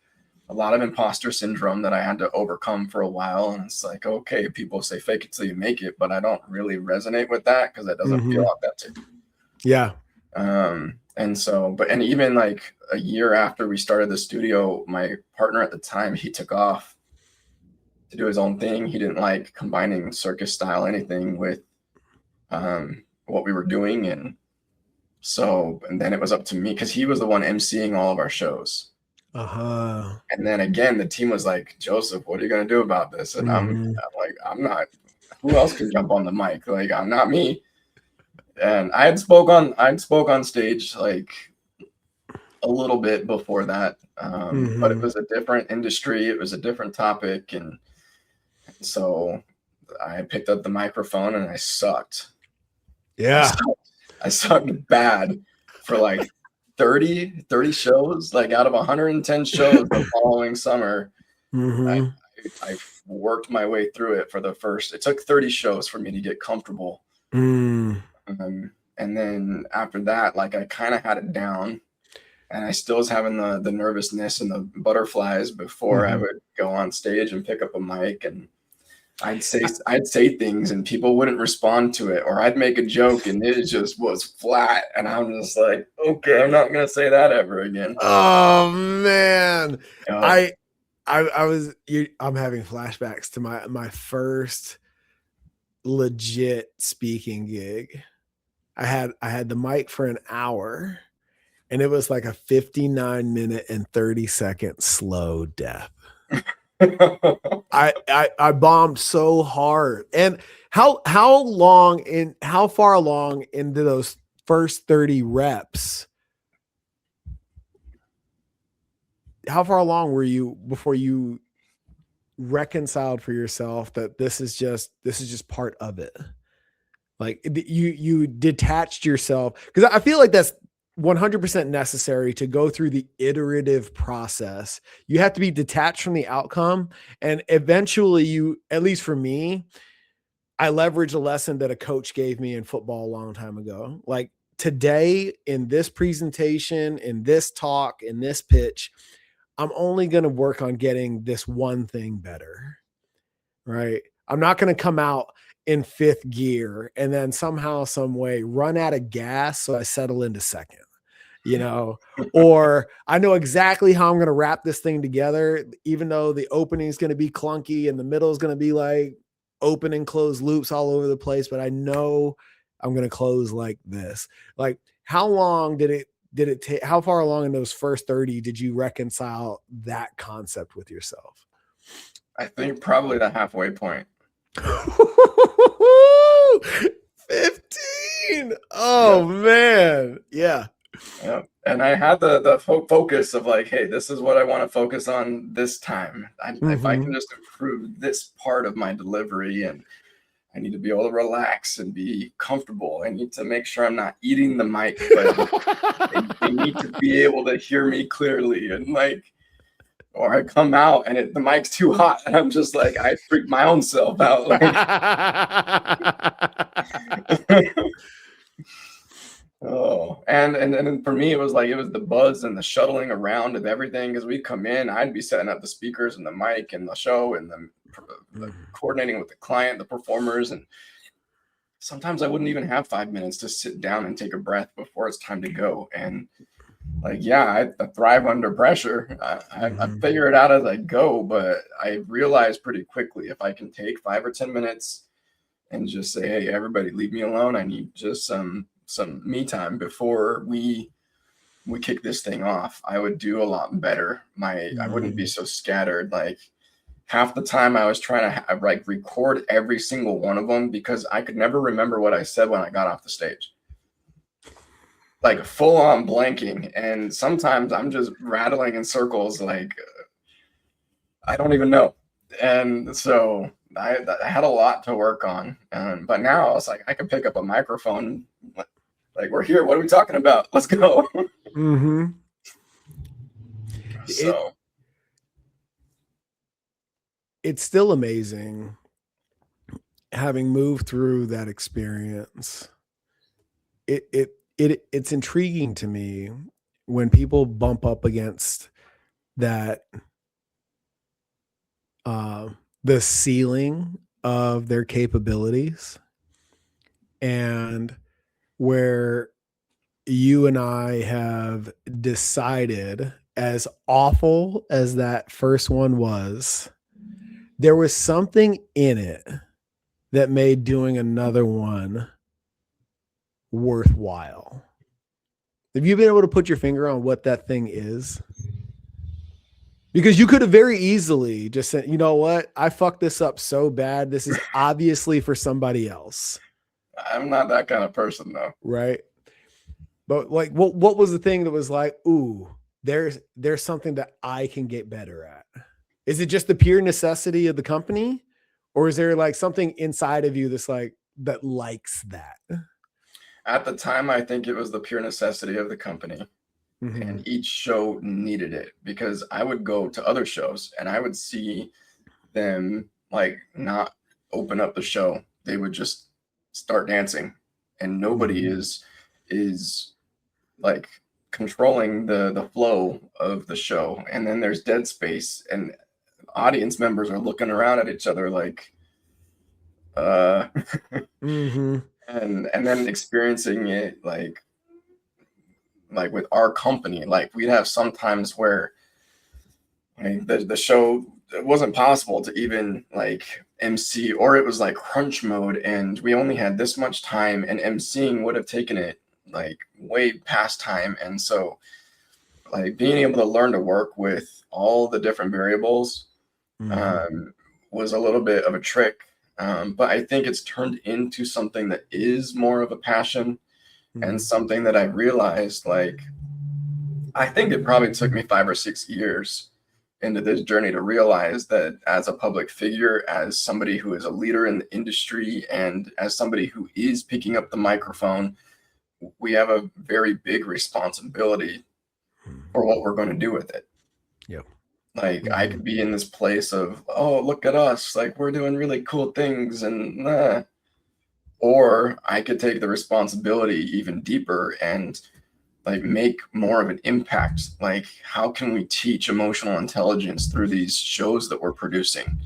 a lot of imposter syndrome that I had to overcome for a while. And it's like, okay, people say fake it till you make it, but I don't really resonate with that because it doesn't feel authentic. Yeah. And so, and even like a year after we started the studio, my partner at the time, he took off to do his own thing. He didn't like combining circus style anything with what we were doing. And so, and then it was up to me because he was the one emceeing all of our shows. And then again, the team was like, Joseph, what are you going to do about this? And I'm like, I'm not, who else can jump on the mic? Like, I'm not me. And I spoke on stage like a little bit before that. But it was a different industry. It was a different topic. And so I picked up the microphone and I sucked. Yeah. I sucked bad for like 30 shows, like out of 110 shows the following summer. I worked my way through it it took 30 shows for me to get comfortable. And then after that, like I kind of had it down, and I still was having the nervousness and the butterflies before I would go on stage and pick up a mic, and I'd say things and people wouldn't respond to it, or I'd make a joke and it just was flat, and I'm just like, okay, I'm not gonna say that ever again. Oh man, I'm having flashbacks to my first legit speaking gig. I had the mic for an hour, and it was like a 59-minute and 30-second slow death. I bombed so hard. And how far along into those first 30 reps? How far along were you before you reconciled for yourself that this is just part of it? Like you detached yourself, because I feel like that's 100% necessary to go through the iterative process. You have to be detached from the outcome. And eventually you, at least for me, I leverage a lesson that a coach gave me in football a long time ago. Like today in this presentation, in this talk, in this pitch, I'm only going to work on getting this one thing better, right? I'm not going to come out in fifth gear and then somehow, some way run out of gas. So I settle into second, or I know exactly how I'm going to wrap this thing together, even though the opening is going to be clunky and the middle is going to be like open and close loops all over the place. But I know I'm going to close like this. Like, how long did it take? How far along in those first 30 did you reconcile that concept with yourself? I think probably the halfway point. 15. Oh man. Yeah. Yeah. And I had the focus of like, hey, this is what I want to focus on this time. If I can just improve this part of my delivery, and I need to be able to relax and be comfortable. I need to make sure I'm not eating the mic, but they need to be able to hear me clearly. And like, or I come out and the mic's too hot, and I'm just like, I freak my own self out. Like, oh, and for me, it was the buzz and the shuttling around of everything. As we come in, I'd be setting up the speakers and the mic and the show and the coordinating with the client, the performers, and sometimes I wouldn't even have 5 minutes to sit down and take a breath before it's time to go. And like, yeah, I thrive under pressure. I figure it out as I go, but I realize pretty quickly if I can take 5 or 10 minutes and just say, hey, everybody, leave me alone. I need just some me time before we kick this thing off. I would do a lot better. I wouldn't be so scattered. Like half the time I was trying to record every single one of them because I could never remember what I said when I got off the stage. Like full on blanking. And sometimes I'm just rattling in circles. Like I don't even know. And so I had a lot to work on. But now I was like, I can pick up a microphone. Like, we're here. What are we talking about? Let's go. So it's still amazing having moved through that experience. It's intriguing to me when people bump up against that, the ceiling of their capabilities, and where you and I have decided, as awful as that first one was, there was something in it that made doing another one worthwhile. Have you been able to put your finger on what that thing is? Because you could have very easily just said, you know what? I fucked this up so bad. This is obviously for somebody else. I'm not that kind of person though. Right. But like, what was the thing that was like, ooh, there's something that I can get better at? Is it just the pure necessity of the company? Or is there like something inside of you that's like, that likes that? At the time, I think it was the pure necessity of the company. And each show needed it, because I would go to other shows and I would see them like not open up the show. They would just start dancing, and nobody is like controlling the flow of the show. And then there's dead space, and audience members are looking around at each other like, and then experiencing it like with our company. Like we'd have sometimes where the show, it wasn't possible to even like MC, or it was like crunch mode and we only had this much time, and MCing would have taken it like way past time. And so like being able to learn to work with all the different variables was a little bit of a trick. But I think it's turned into something that is more of a passion, and something that I realized, like, I think it probably took me 5 or 6 years into this journey to realize that as a public figure, as somebody who is a leader in the industry, and as somebody who is picking up the microphone, we have a very big responsibility for what we're going to do with it. Yeah. Like I could be in this place of, oh, look at us, like we're doing really cool things, and or I could take the responsibility even deeper and like make more of an impact. Like, how can we teach emotional intelligence through these shows that we're producing?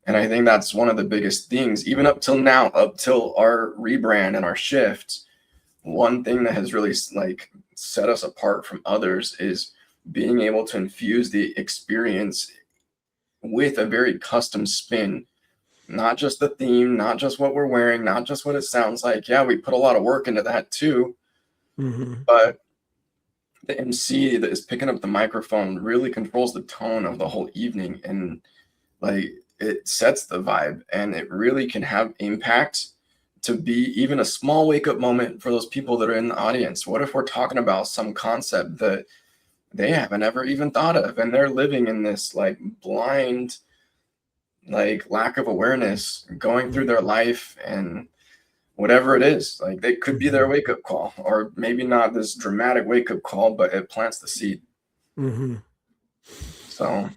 And I think that's one of the biggest things, even up till now, up till our rebrand and our shift. One thing that has really like set us apart from others is being able to infuse the experience with a very custom spin. Not just the theme, not just what we're wearing, not just what it sounds like. Yeah, we put a lot of work into that too. But the MC that is picking up the microphone really controls the tone of the whole evening, and like it sets the vibe, and it really can have impact to be even a small wake up moment for those people that are in the audience. What if we're talking about some concept that they haven't ever even thought of, and they're living in this like blind, like lack of awareness going through their life, and whatever it is, like they could be their wake up call, or maybe not this dramatic wake up call, but it plants the seed. So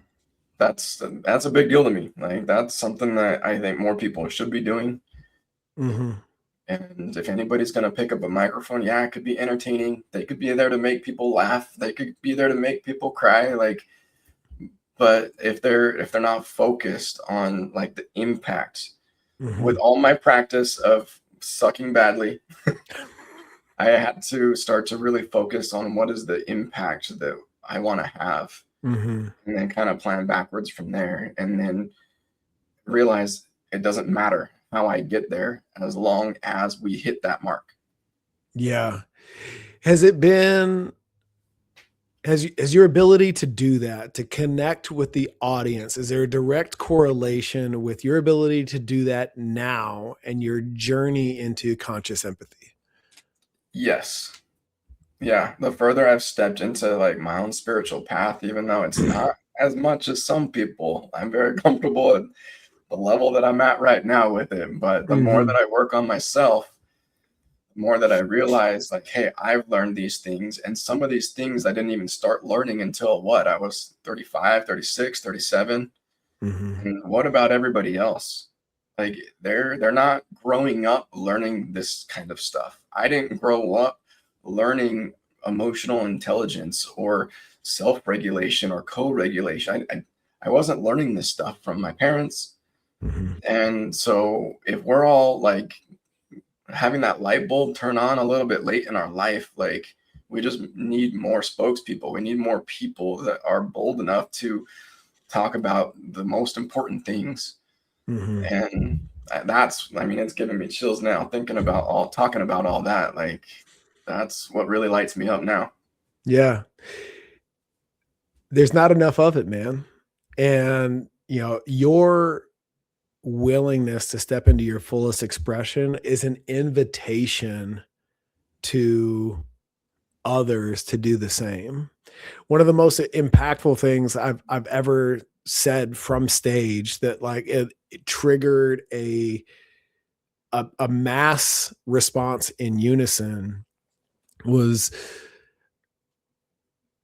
that's a big deal to me. Like that's something that I think more people should be doing. And if anybody's going to pick up a microphone, yeah, it could be entertaining. They could be there to make people laugh. They could be there to make people cry. Like, but if they're not focused on like the impact, with all my practice of sucking badly, I had to start to really focus on what is the impact that I want to have, and then kind of plan backwards from there, and then realize it doesn't matter how I get there as long as we hit that mark. Yeah. Has your ability to do that, to connect with the audience, is there a direct correlation with your ability to do that now and your journey into conscious empathy? Yes. Yeah. The further I've stepped into like my own spiritual path, even though it's not as much as some people, I'm very comfortable at the level that I'm at right now with it. But the more that I work on myself, the more that I realize like, hey, I've learned these things, and some of these things I didn't even start learning until what? I was 35, 36, 37. And what about everybody else? Like they're not growing up learning this kind of stuff. I didn't grow up learning emotional intelligence or self-regulation or co-regulation. I wasn't learning this stuff from my parents. And so if we're all like having that light bulb turn on a little bit late in our life, like we just need more spokespeople. We need more people that are bold enough to talk about the most important things. And that's, I mean, it's giving me chills now thinking about talking about all that. Like that's what really lights me up now. Yeah. There's not enough of it, man. And your willingness to step into your fullest expression is an invitation to others to do the same. One of the most impactful things I've ever said from stage that like it triggered a mass response in unison was,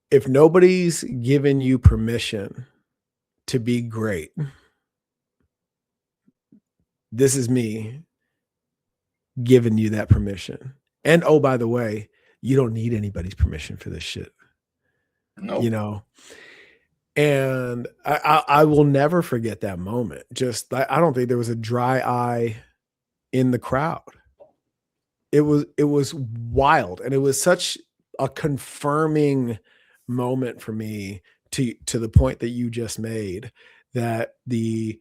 if nobody's given you permission to be great, this is me giving you that permission. And oh, by the way, you don't need anybody's permission for this shit. Nope. And I will never forget that moment. Just, I don't think there was a dry eye in the crowd. It was wild. And it was such a confirming moment for me to the point that you just made, that the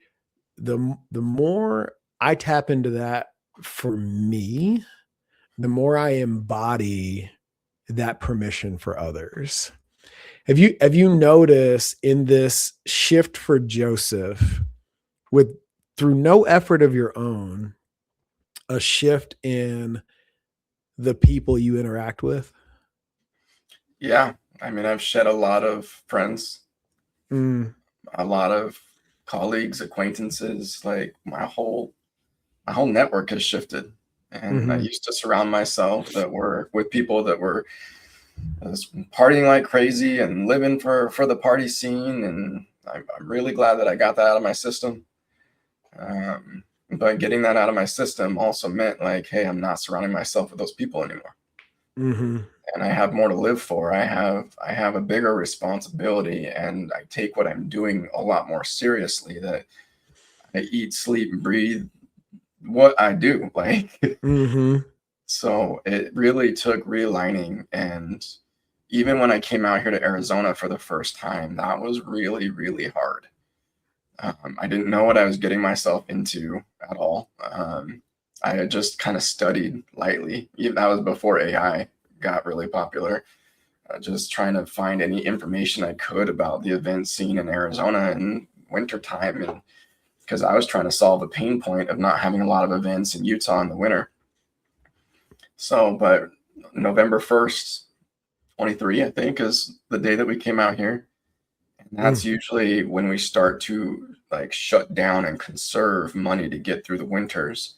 more I tap into that for me, the more I embody that permission for others. Have you noticed in this shift for Joseph, through no effort of your own, a shift in the people you interact with? Yeah. I mean, I've shed a lot of friends, Mm. a lot of colleagues, acquaintances, like my whole network has shifted. And I used to surround myself with people that were partying like crazy and living for the party scene. And I'm really glad that I got that out of my system. But getting that out of my system also meant like, hey, I'm not surrounding myself with those people anymore. And I have more to live for. I have a bigger responsibility, and I take what I'm doing a lot more seriously. That I eat, sleep, and breathe what I do. Like, so it really took realigning. And even when I came out here to Arizona for the first time, that was really, really hard. I didn't know what I was getting myself into at all. I had just kind of studied lightly. Even that was before AI got really popular. Just trying to find any information I could about the event scene in Arizona in wintertime. And because I was trying to solve the pain point of not having a lot of events in Utah in the winter. So, but November 1st, 23, I think, is the day that we came out here. And that's usually when we start to like shut down and conserve money to get through the winters.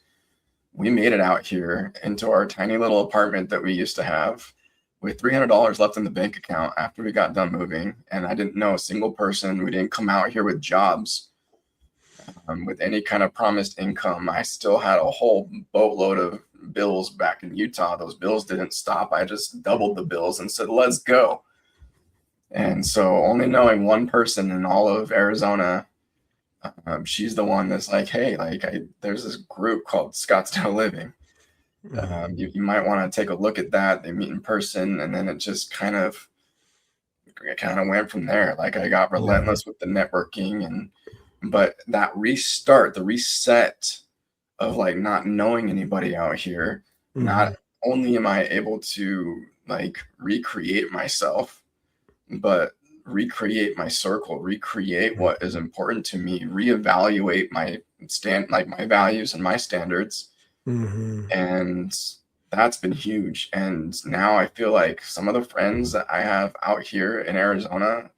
We made it out here into our tiny little apartment that we used to have with $300 left in the bank account after we got done moving. And I didn't know a single person. We didn't come out here with jobs, with any kind of promised income. I still had a whole boatload of bills back in Utah. Those bills didn't stop. I just doubled the bills and said, let's go. And so only knowing one person in all of Arizona, she's the one that's like, hey, like there's this group called Scottsdale Living. You might want to take a look at that. They meet in person. And then it just kind of went from there. Like I got relentless with the networking, but that restart, the reset of like not knowing anybody out here, not only am I able to like recreate myself, but recreate my circle, recreate what is important to me, reevaluate my my values and my standards. And that's been huge. And now I feel like some of the friends that I have out here in Arizona,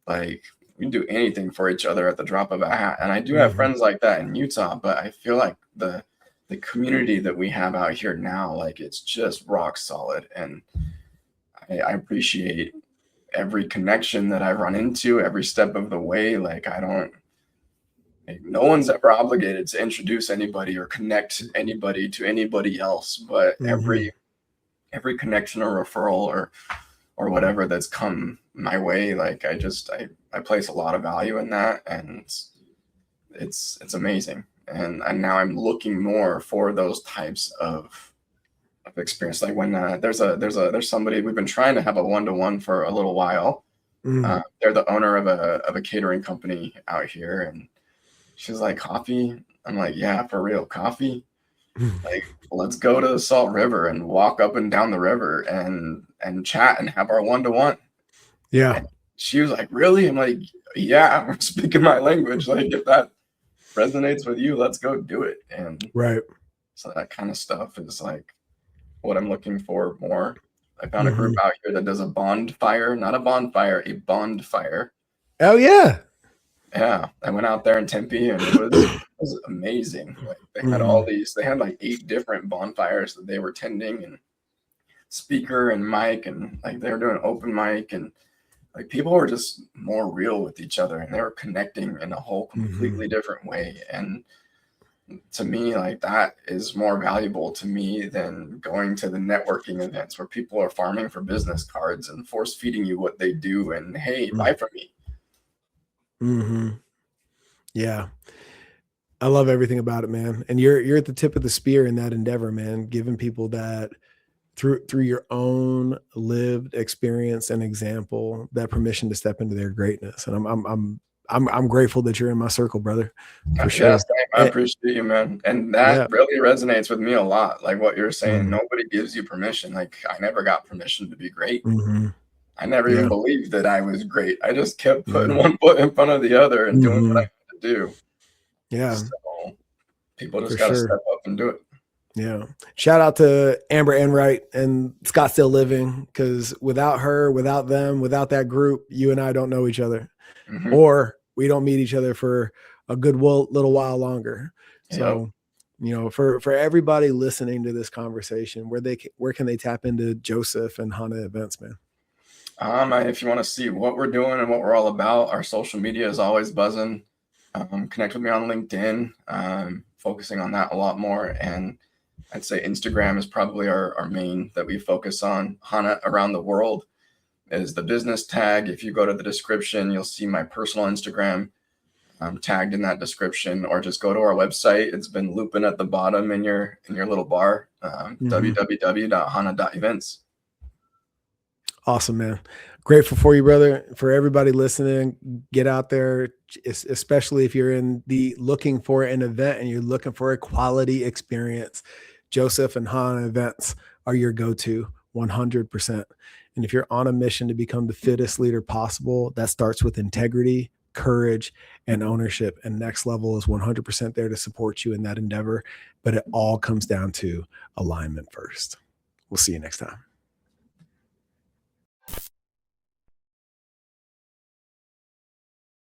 like we can do anything for each other at the drop of a hat. And I do have friends like that in Utah, but I feel like the community that we have out here now, like it's just rock solid. And I appreciate every connection that I run into every step of the way. Like no one's ever obligated to introduce anybody or connect anybody to anybody else, but every connection or referral or whatever that's come my way, like I place a lot of value in that, and it's amazing. And now I'm looking more for those types of experience. Like when there's somebody, we've been trying to have a one-to-one for a little while. They're the owner of a catering company out here, and she's like, coffee? I'm like, yeah, for real, coffee? Like, let's go to the Salt River and walk up and down the river and chat and have our one-to-one. Yeah. And she was like, really? I'm like, yeah, we're speaking my language. Like, if that resonates with you, let's go do it. And so that kind of stuff is like what I'm looking for more. I found a group out here that does a bonfire, not a bonfire, a bonfire. Oh yeah. Yeah. I went out there in Tempe, and it was amazing. Like they had they had like 8 different bonfires that they were tending, and speaker and mic, and like they were doing open mic, and like people were just more real with each other, and they were connecting in a whole completely different way. And to me, like that is more valuable to me than going to the networking events where people are farming for business cards and force feeding you what they do and hey, buy from me. Yeah. I love everything about it, man. And you're at the tip of the spear in that endeavor, man, giving people that through your own lived experience and example, that permission to step into their greatness. And I'm grateful that you're in my circle, brother. For sure. Yes, I appreciate you, man. And that really resonates with me a lot. Like what you're saying, nobody gives you permission. Like I never got permission to be great. I never even believed that I was great. I just kept putting one foot in front of the other and doing what I had to do. Yeah. So people just got to step up and do it. Yeah. Shout out to Amber Enright and Scottsdale Living, because without her, without them, without that group, you and I don't know each other, or we don't meet each other for a good little while longer. So For everybody listening to this conversation, where can they tap into Joseph and Hana Events, man? If you want to see what we're doing and what we're all about, our social media is always buzzing. Connect with me on LinkedIn, focusing on that a lot more. And I'd say Instagram is probably our main that we focus on. Hana Around the World is the business tag. If you go to the description, you'll see my personal Instagram tagged in that description, or just go to our website. It's been looping at the bottom in your little bar, www.hana.events. Awesome, man. Grateful for you, brother. For everybody listening, get out there, especially if you're looking for an event and you're looking for a quality experience. Joseph and Hana Events are your go-to 100%. And if you're on a mission to become the fittest leader possible, that starts with integrity, courage, and ownership. And Next Level is 100% there to support you in that endeavor. But it all comes down to alignment first. We'll see you next time.